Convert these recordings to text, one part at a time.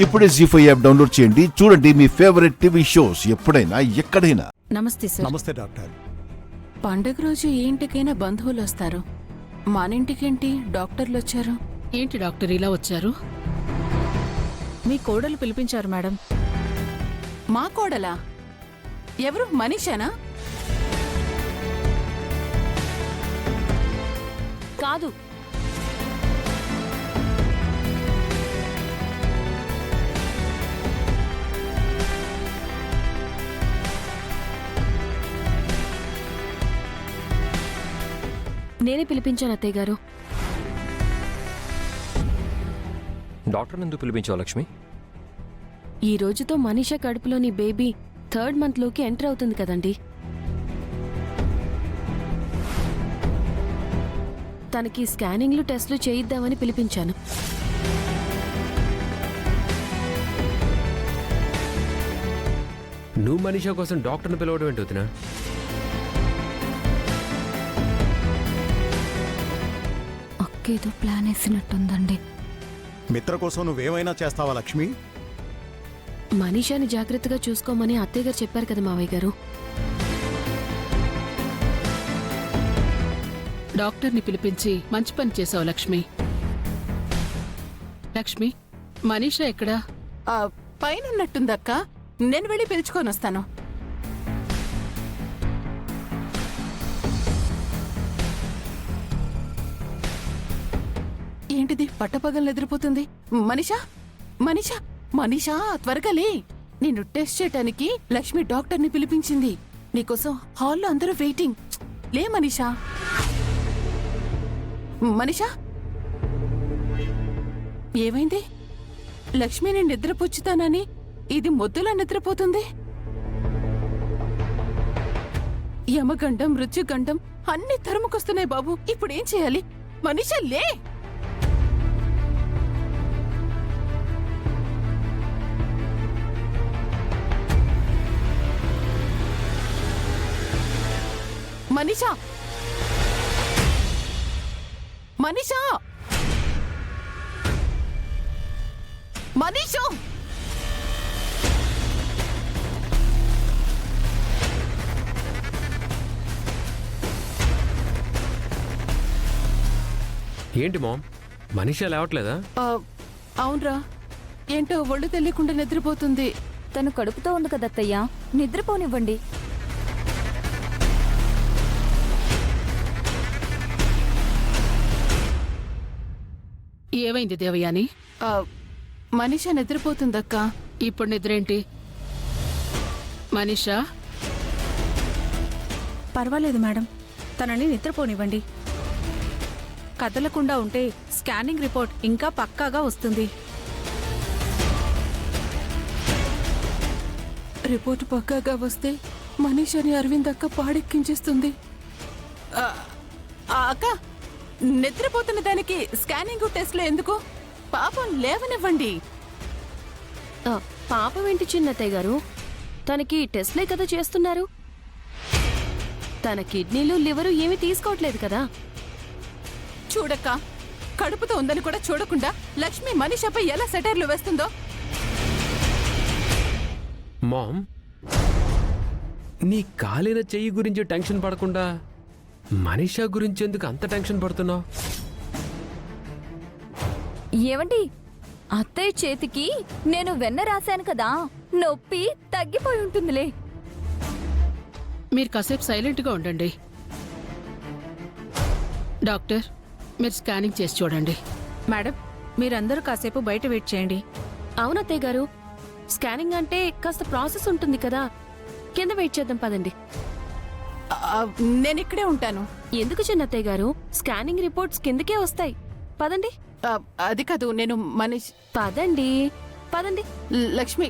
ఇప్పుడే జీ5 app download చేయండి. చూడండి మీ ఫేవరెట్ టీవీ షోస్ ఎప్పుడైనా ఎక్కడైనా. నమస్తే సార్. నమస్తే డాక్టర్. పండగ రోజు ఏ ఇంటికైనా బంధువులు వస్తారు, మన ఇంటికేంటి డాక్టర్లు వచ్చారు? ఏంటి డాక్టర్ ఇలా వచ్చారు? మీ కోడలు పిలిపించారు మేడం. మా కోడలా? ఎవరు, మనీషానా? కాదు, నేనే పిలిపించాను అత్తయ్య గారు. డాక్టర్ ఎందుకు పిలిపించావు లక్ష్మి? ఈ రోజుతో మనీషా కడుపులోని బేబీ 3rd మంత్లోకి ఎంటర్ అవుతుంది కదండి. తనకి స్కానింగ్లు టెస్టులు చేయిద్దామని పిలిపించాను. నువ్వు మనీషా కోసం డాక్టర్ని పిలవడం ఏంటి వదినా? అక్కేదో ప్లాన్ వేసినట్టుందండి. మిత్ర కోసం నువ్వేమైనా చేస్తావా లక్ష్మి? మనీషాని జాగ్రత్తగా చూసుకోమని అత్తయ్య గారు చెప్పారు కదా మావయ్య గారు. డాక్టర్ని పిలిపించి మంచి పని చేసావు లక్ష్మి. లక్ష్మి, మనీషా ఎక్కడా? పైన ఉన్నట్టుందక్క, నేను వెళ్ళి పిలుచుకొని వస్తాను. ఏంటిది పట్టపగలు ఎదిరిపోతుంది? మనీషా, మనీషా, మనీషా, త్వరగా లే. నిన్ను టెస్ట్ చేయటానికి లక్ష్మి డాక్టర్ని పిలిపించింది. నీకోసం హాల్లో అందరూ వెయిటింగ్. లే మనీషా. మనీషా, ఏమైంది? లక్ష్మి నేను నిద్రపుచ్చుతానని ఇది మొద్దులా నిద్రపోతుంది. యమగండం, మృత్యుగండం అన్ని తరుముకొస్తున్నాయి బాబు. ఇప్పుడేం చేయాలి? మనీషా లే. మనీషా, మనీషా, మనీషా. ఏంటి మామ్, మనీషా లేవట్లేదా? అవునరా, ఏంటో ఒళ్ళు తెలియకుండా నిద్రపోతుంది. తను కడుపుతో ఉంది కదత్తయ్యా, నిద్రపోనివ్వండి. ఏమైంది దేవయాని? మనీషా నిద్రపోతుందక్క. ఇప్పుడు నిద్రేంటి? మనీషా, పర్వాలేదు మేడం, తనని నిద్రపోనివ్వండి. కదలకుండా ఉంటే స్కానింగ్ రిపోర్ట్ ఇంకా పక్కాగా వస్తుంది. రిపోర్టు పక్కాగా వస్తే మనీషాని అరవింద్ అక్క పాడెక్కించేస్తుంది. అక్క, నిద్రపోతున్న దానికి స్కానింగ్ టెస్ట్లు ఎందుకు? పాపం లేవనివ్వండి. పాపం ఏంటి చిన్నత్తయ్య గారు, తనకి టెస్ట్లే కదా చేస్తున్నారు. తన కిడ్నీలు, లివరు ఏమీ తీసుకోవట్లేదు కదా. చూడక్క, కడుపుతో ఉందని కూడా చూడకుండా లక్ష్మి మనీషాపై ఎలా సెటైర్లు వేస్తుందో. మామ్, నీ కాలిన చెయ్యి గురించి టెన్షన్ పడకుండా మనీషా గురించి ఎందుకు అంత టెన్షన్ పడుతున్నావు? ఏమండి, అత్తయ్య చేతికి నేను వెన్న రాశాను కదా, నొప్పి తగ్గిపోయి ఉంటుందిలే. మీరు కాసేపు సైలెంట్గా ఉండండి. డాక్టర్, మీరు స్కానింగ్ చేసి చూడండి. మేడం, మీరందరూ కాసేపు బయట వెయిట్ చేయండి. అవునత్తయ్య గారు, స్కానింగ్ అంటే కాస్త ప్రాసెస్ ఉంటుంది కదా, కింద వెయిట్ చేద్దాం పదండి. నేను ఇక్కడే ఉంటాను. ఎందుకు చిన్నత్తయ్య గారు, స్కానింగ్ రిపోర్ట్స్ కిందకే వస్తాయి. పదండి. అది కాదు, నేను పదండి పదండి. లక్ష్మి.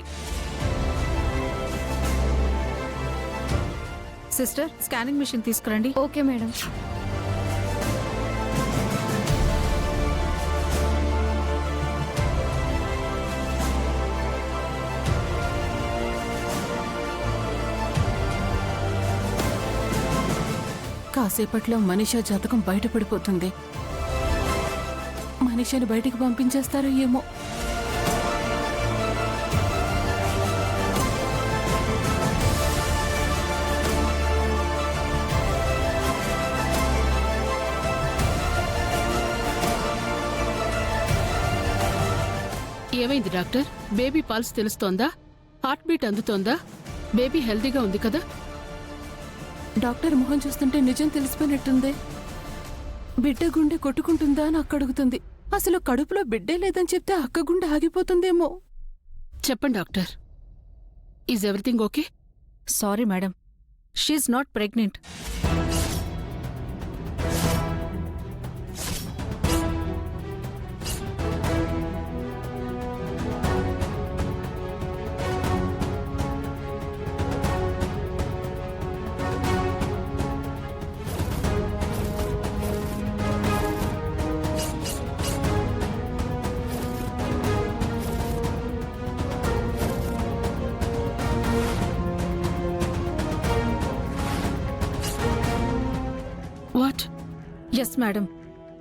సిస్టర్, స్కానింగ్ మిషన్ తీసుకురండి. Okay madam. కాసేపట్లో మనీషా జాతకం బయటపడిపోతుంది. మనీషాని బయటికి పంపించేస్తారో ఏమో. ఏమైంది డాక్టర్? బేబీ పల్స్ తెలుస్తోందా? హార్ట్ బీట్ అందుతోందా? బేబీ హెల్తీగా ఉంది కదా? డాక్టర్ మొహం చూస్తుంటే నిజం తెలిసిపోయినట్టుంది. బిడ్డ గుండె కొట్టుకుంటుందా అని అక్క అడుగుతుంది. అసలు కడుపులో బిడ్డే లేదని చెప్తే అక్క గుండె ఆగిపోతుందేమో. చెప్పండి doctor. Is everything okay? Sorry madam, she's not pregnant. What? Yes madam,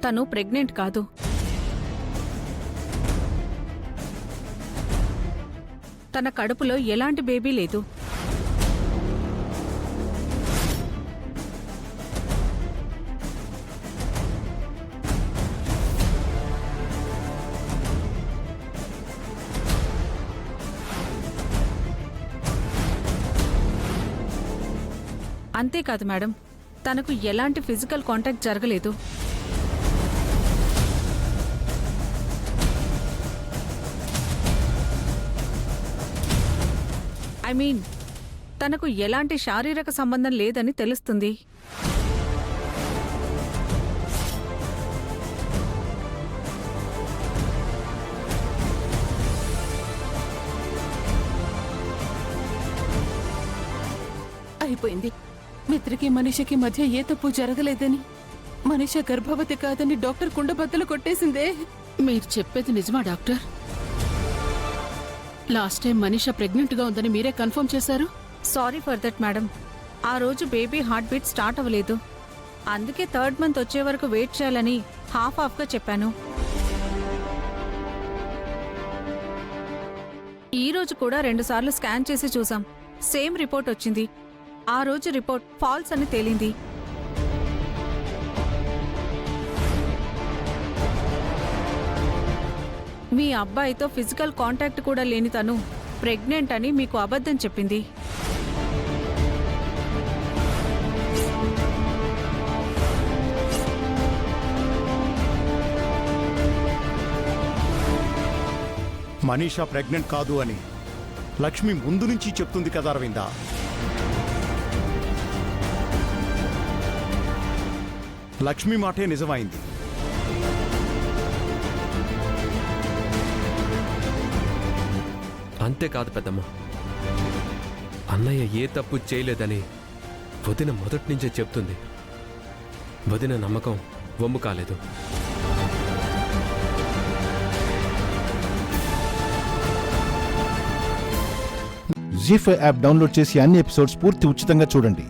తను ప్రెగ్నెంట్ కాదు. తన కడుపులో ఎలాంటి బేబీ లేదు. అంతేకాదు మేడం, తనకు ఎలాంటి ఫిజికల్ కాంటాక్ట్ జరగలేదు. ఐ మీన్, తనకు ఎలాంటి శారీరక సంబంధం లేదని తెలుస్తుంది. అయిపోయింది. మిత్రకి మనీషకి మధ్య ఏ తప్పు జరగలేదని, మనీష గర్భవతి కాదని డాక్టర్ కుండబద్దలు కొట్టేసిందే. మీరు చెప్పేది నిజమా డాక్టర్? లాస్ట్ టైం మనీషా ప్రెగ్నెంట్గా ఉందని మీరే కన్ఫర్మ్ చేశారు. Sorry for that madam. ఆ రోజు బేబీ హార్ట్ బీట్ స్టార్ట్ అవ్వలేదు. అందుకే 3rd మంత్ వచ్చే వరకు వెయిట్ చేయాలని హాఫ్గా చెప్పాను. ఈ రోజు కూడా 2 సార్లు స్కాన్ చేసి చూసాం. సేమ్ రిపోర్ట్ వచ్చింది. ఆ రోజు రిపోర్ట్ ఫాల్స్ అని తేలింది. మీ అబ్బాయితో ఫిజికల్ కాంటాక్ట్ కూడా లేని తను ప్రెగ్నెంట్ అని మీకు అబద్ధం చెప్పింది. మనీషా ప్రెగ్నెంట్ కాదు అని లక్ష్మి ముందు నుంచి చెప్తుంది కదా అరవిందా. లక్ష్మి మాటే నిజమైంది. అంతేకాదు పెద్దమ్మ, అన్నయ్య ఏ తప్పు చేయలేదని వదిన మొదటి నుంచే చెప్తుంది. వదిన నమ్మకం వమ్ము కాలేదు. జీ5 యాప్ డౌన్లోడ్ చేసి అన్ని ఎపిసోడ్స్ పూర్తి ఉచితంగా చూడండి.